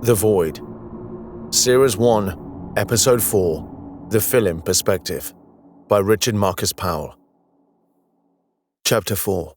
The Void. Series 1, Episode 4, The Fillim Perspective, by Richard Marcus Powell. Chapter 4.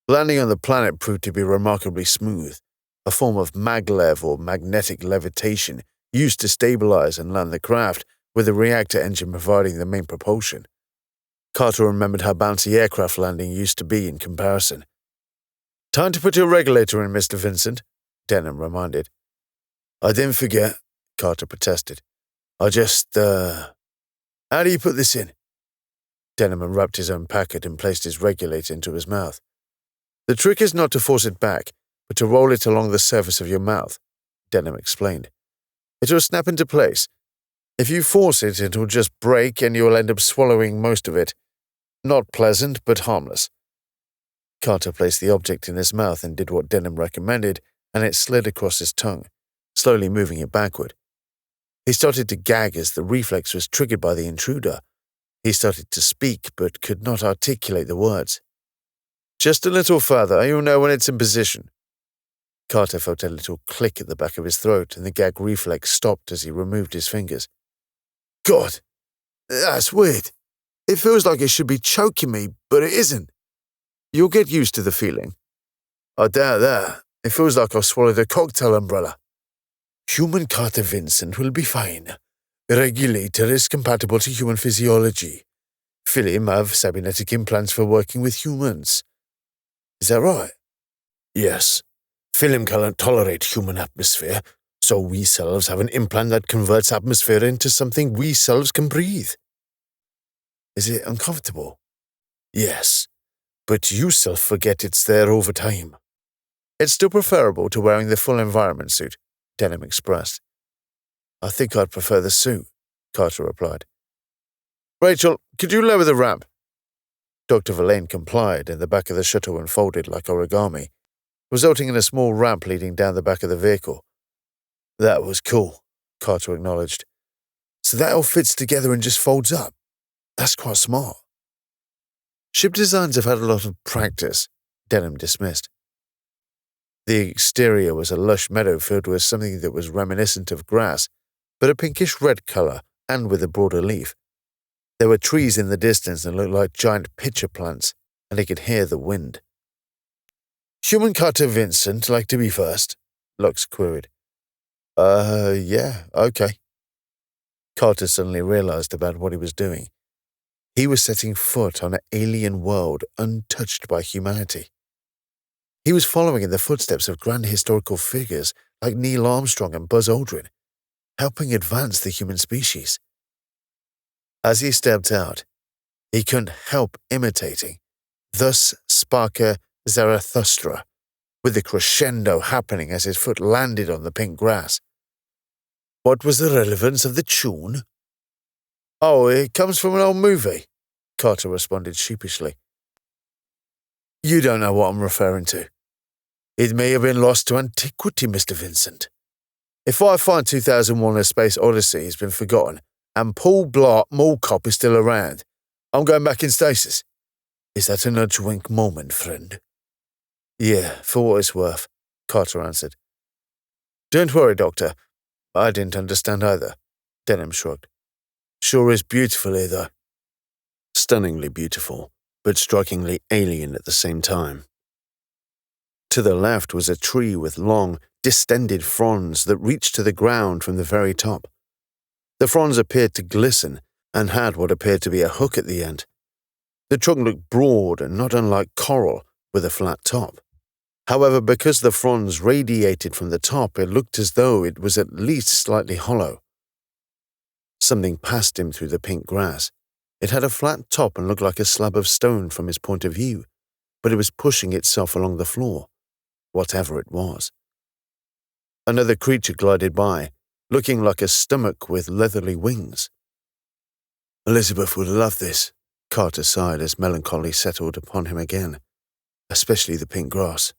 Landing on the planet proved to be remarkably smooth, a form of maglev or magnetic levitation used to stabilize and land the craft, with the reactor engine providing the main propulsion. Carter remembered how bouncy aircraft landing used to be in comparison. "Time to put your regulator in, Mr. Vincent," Denham reminded. "I didn't forget," Carter protested. "I just, How do you put this in?" Denham unwrapped his own packet and placed his regulator into his mouth. "The trick is not to force it back, but to roll it along the surface of your mouth," Denham explained. "It will snap into place. If you force it, it will just break and you will end up swallowing most of it. Not pleasant, but harmless." Carter placed the object in his mouth and did what Denham recommended, and it slid across his tongue, slowly moving it backward. He started to gag as the reflex was triggered by the intruder. He started to speak, but could not articulate the words. "Just a little further, you'll know when it's in position." Carter felt a little click at the back of his throat, and the gag reflex stopped as he removed his fingers. "God, that's weird. It feels like it should be choking me, but it isn't." "You'll get used to the feeling." "I doubt that. It feels like I've swallowed a cocktail umbrella." "Human Carter Vincent will be fine. The regulator is compatible to human physiology. Fillim have cybernetic implants for working with humans." "Is that right?" "Yes. Fillim cannot tolerate human atmosphere, so we selves have an implant that converts atmosphere into something we selves can breathe." "Is it uncomfortable?" "Yes, but you self forget it's there over time." "It's still preferable to wearing the full environment suit," Denham expressed. "I think I'd prefer the suit," Carter replied. "Rachel, could you lower the ramp?" Dr. Verlaine complied, and the back of the shuttle unfolded like origami, resulting in a small ramp leading down the back of the vehicle. "That was cool," Carter acknowledged. "So that all fits together and just folds up? That's quite smart." "Ship designs have had a lot of practice," Denham dismissed. The exterior was a lush meadow filled with something that was reminiscent of grass, but a pinkish-red color and with a broader leaf. There were trees in the distance that looked like giant pitcher plants, and he could hear the wind. "Human Carter Vincent like to be first?" Lux queried. Yeah, okay." Carter suddenly realized about what he was doing. He was setting foot on an alien world untouched by humanity. He was following in the footsteps of grand historical figures like Neil Armstrong and Buzz Aldrin, helping advance the human species. As he stepped out, he couldn't help imitating, "Thus spake Zarathustra," with the crescendo happening as his foot landed on the pink grass. "What was the relevance of the tune?" "Oh, it comes from an old movie," Carter responded sheepishly. "You don't know what I'm referring to. It may have been lost to antiquity, Mr. Vincent. If I find 2001: A Space Odyssey has been forgotten and Paul Blart Mall Cop is still around, I'm going back in stasis. Is that a nudge-wink moment, friend?" "Yeah, for what it's worth," Carter answered. "Don't worry, Doctor. I didn't understand either," Denham shrugged. "Sure is beautiful here, though." Stunningly beautiful, but strikingly alien at the same time. To the left was a tree with long, distended fronds that reached to the ground from the very top. The fronds appeared to glisten and had what appeared to be a hook at the end. The trunk looked broad and not unlike coral, with a flat top. However, because the fronds radiated from the top, it looked as though it was at least slightly hollow. Something passed him through the pink grass. It had a flat top and looked like a slab of stone from his point of view, but it was pushing itself along the floor, whatever it was. Another creature glided by, looking like a stomach with leathery wings. "Elizabeth would love this," Carter sighed as melancholy settled upon him again, especially the pink grass.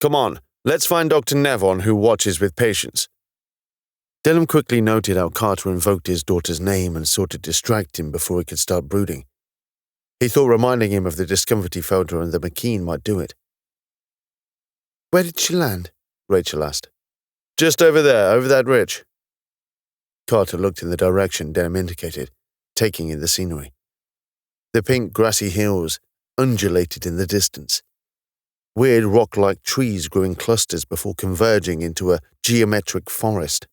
"Come on, let's find Dr. Nevon, who watches with patience." Denham quickly noted how Carter invoked his daughter's name and sought to distract him before he could start brooding. He thought reminding him of the discomfort he felt during the Makeen might do it. "Where did she land?" Rachel asked. Just over there, over that ridge. Carter looked in the direction Denham indicated, taking in the scenery. The pink grassy hills undulated in the distance. Weird rock-like trees grew in clusters before converging into a geometric forest.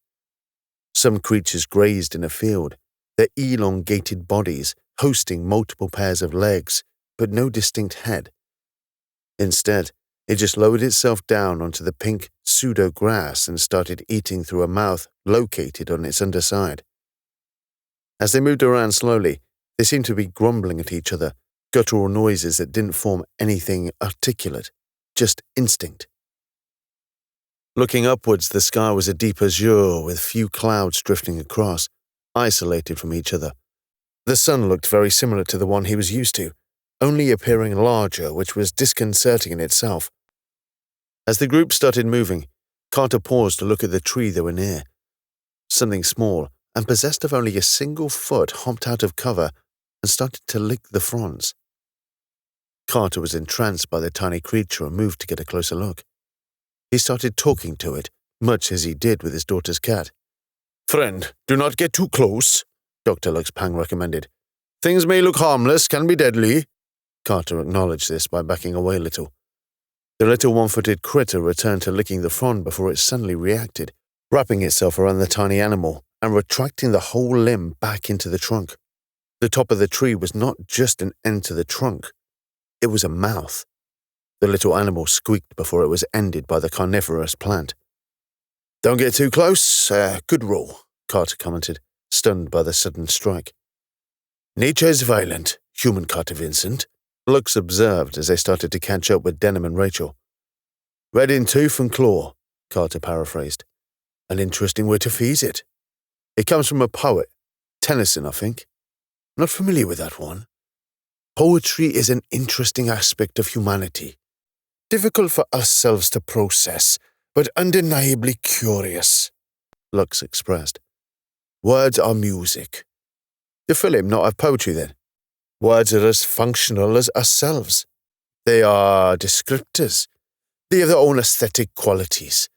Some creatures grazed in a field, their elongated bodies hosting multiple pairs of legs, but no distinct head. Instead, it just lowered itself down onto the pink pseudo-grass and started eating through a mouth located on its underside. As they moved around slowly, they seemed to be grumbling at each other, guttural noises that didn't form anything articulate, just instinct. Looking upwards, the sky was a deep azure with few clouds drifting across, isolated from each other. The sun looked very similar to the one he was used to, only appearing larger, which was disconcerting in itself. As the group started moving, Carter paused to look at the tree they were near. Something small and possessed of only a single foot hopped out of cover and started to lick the fronds. Carter was entranced by the tiny creature and moved to get a closer look. He started talking to it, much as he did with his daughter's cat. "Friend, do not get too close," Dr. Lux Pang recommended. "Things may look harmless, can be deadly." Carter acknowledged this by backing away a little. The little one-footed critter returned to licking the frond before it suddenly reacted, wrapping itself around the tiny animal and retracting the whole limb back into the trunk. The top of the tree was not just an end to the trunk. It was a mouth. The little animal squeaked before it was ended by the carnivorous plant. "Don't get too close. Good rule," Carter commented, stunned by the sudden strike. "Nature is violent, human Carter Vincent," Lux observed as they started to catch up with Denham and Rachel. "Red in tooth and claw," Carter paraphrased. "An interesting way to phrase it. It comes from a poet, Tennyson, I think. Not familiar with that one. Poetry is an interesting aspect of humanity. Difficult for ourselves to process, but undeniably curious," Lux expressed. "Words are music. The Fillim not have poetry then? Words are as functional as ourselves. They are descriptors. They have their own aesthetic qualities,"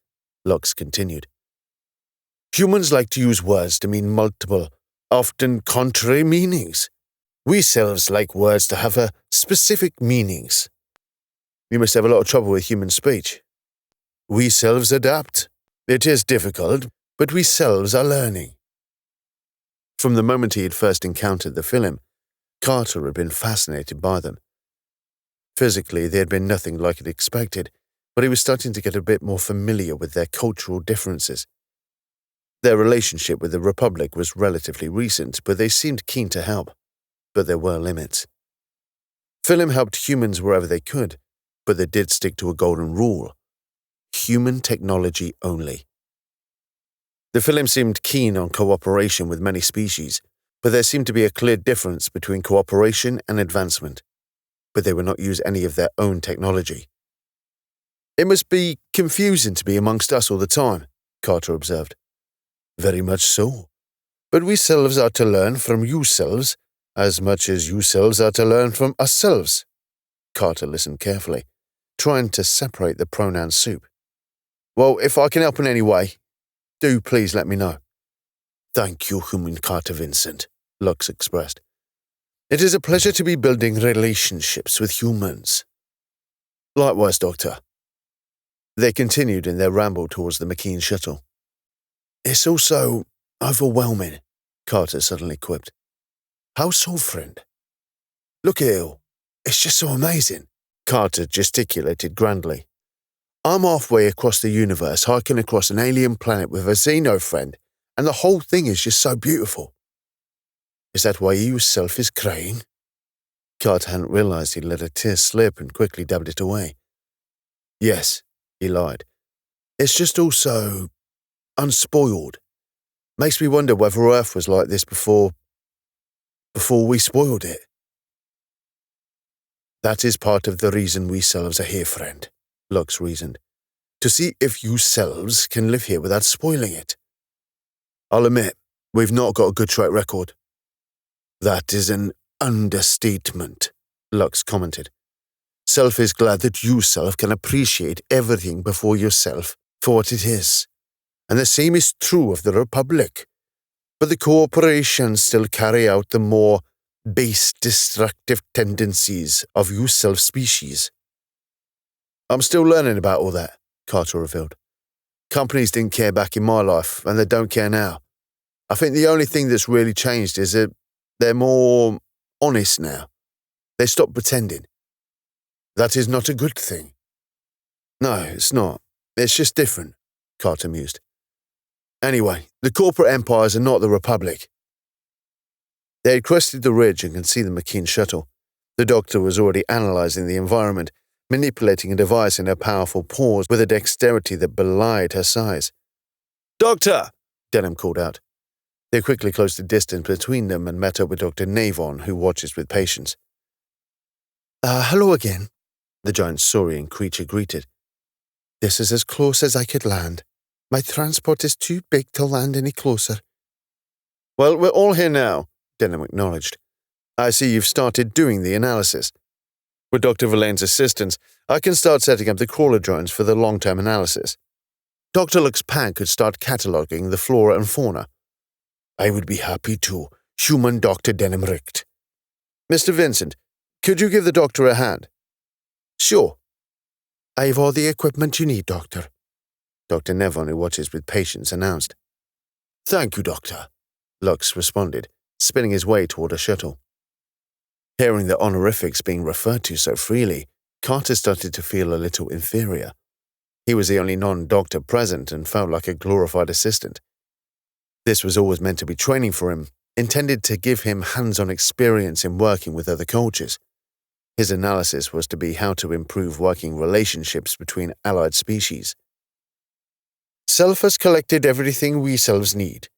Lux continued. "Humans like to use words to mean multiple, often contrary meanings. We selves like words to have specific meanings. We must have a lot of trouble with human speech. We selves adapt. It is difficult, but we selves are learning." From the moment he had first encountered the Fillim, Carter had been fascinated by them. Physically, they had been nothing like he'd expected, but he was starting to get a bit more familiar with their cultural differences. Their relationship with the Republic was relatively recent, but they seemed keen to help. But there were limits. Fillim helped humans wherever they could, but they did stick to a golden rule: human technology only. The Fillim seemed keen on cooperation with many species, but there seemed to be a clear difference between cooperation and advancement. But they would not use any of their own technology. "It must be confusing to be amongst us all the time," Carter observed. "Very much so. But we selves are to learn from yourselves as much as yourselves are to learn from ourselves." Carter listened carefully, trying to separate the pronoun soup. "Well, if I can help in any way, do please let me know." "Thank you, human Carter Vincent," Lux expressed. "It is a pleasure to be building relationships with humans." "Likewise, Doctor." They continued in their ramble towards the Makeen shuttle. "It's also overwhelming," Carter suddenly quipped. "How so, friend?" "Look here. It's just so amazing," Carter gesticulated grandly. "I'm halfway across the universe hiking across an alien planet with a xeno friend, and the whole thing is just so beautiful." "Is that why you yourself is crying?" Carter hadn't realized he'd let a tear slip and quickly dabbed it away. "Yes," he lied. "It's just all so unspoiled. Makes me wonder whether Earth was like this before we spoiled it." "That is part of the reason we selves are here, friend," Lux reasoned. "To see if you selves can live here without spoiling it. I'll admit, we've not got a good track record." "That is an understatement," Lux commented. "Self is glad that you self can appreciate everything before yourself for what it is, and the same is true of the Republic. But the corporations still carry out the more base destructive tendencies of you self-species. I'm still learning about all that, Carter revealed. Companies didn't care back in my life, and they don't care now. I think the only thing that's really changed is that they're more honest now. They stop pretending. That is not a good thing. No, it's not. It's just different, Carter mused. Anyway, the corporate empires are not the Republic. They had crested the ridge and could see the Makeen shuttle. The doctor was already analyzing the environment, manipulating a device in her powerful paws with a dexterity that belied her size. "Doctor!" Denham called out. They quickly closed the distance between them and met up with Dr. Navon, who watches with patience. Hello again," the giant saurian creature greeted. "This is as close as I could land. My transport is too big to land any closer." "Well, we're all here now," Denham acknowledged. "I see you've started doing the analysis. With Dr. Verlaine's assistance, I can start setting up the crawler drones for the long-term analysis. Dr. Lux Pang could start cataloging the flora and fauna." "I would be happy to, human Dr. Denham Richt." "Mr. Vincent, could you give the doctor a hand?" "Sure." "I have all the equipment you need, Doctor," Dr. Nevon, who watches with patience, announced. "Thank you, Doctor," Lux responded, spinning his way toward a shuttle. Hearing the honorifics being referred to so freely, Carter started to feel a little inferior. He was the only non-doctor present and felt like a glorified assistant. This was always meant to be training for him, intended to give him hands-on experience in working with other cultures. His analysis was to be how to improve working relationships between allied species. "Self has collected everything we selves need."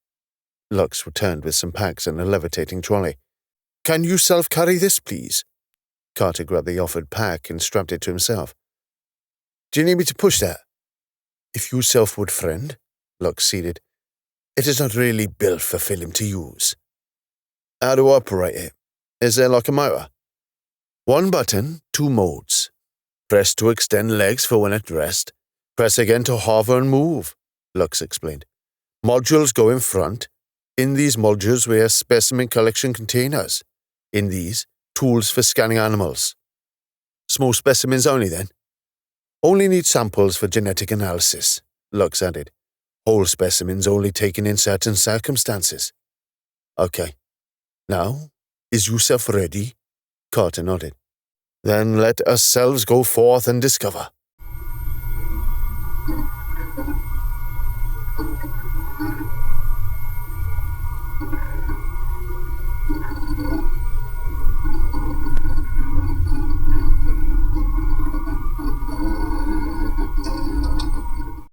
Lux returned with some packs and a levitating trolley. "Can you self-carry this, please?" Carter grabbed the offered pack and strapped it to himself. "Do you need me to push that?" "If you self would, friend," Lux ceded. "It is not really built for Fillim to use." "How do I operate it? Is there like a motor?" "One button, 2 modes. Press to extend legs for when at rest. Press again to hover and move," Lux explained. "Modules go in front. In these modules we have specimen collection containers. In these, tools for scanning animals." "Small specimens only, then?" "Only need samples for genetic analysis," Lux added. "Whole specimens only taken in certain circumstances." "Okay. Now, is yourself ready?" Carter nodded. "Then let us selves go forth and discover."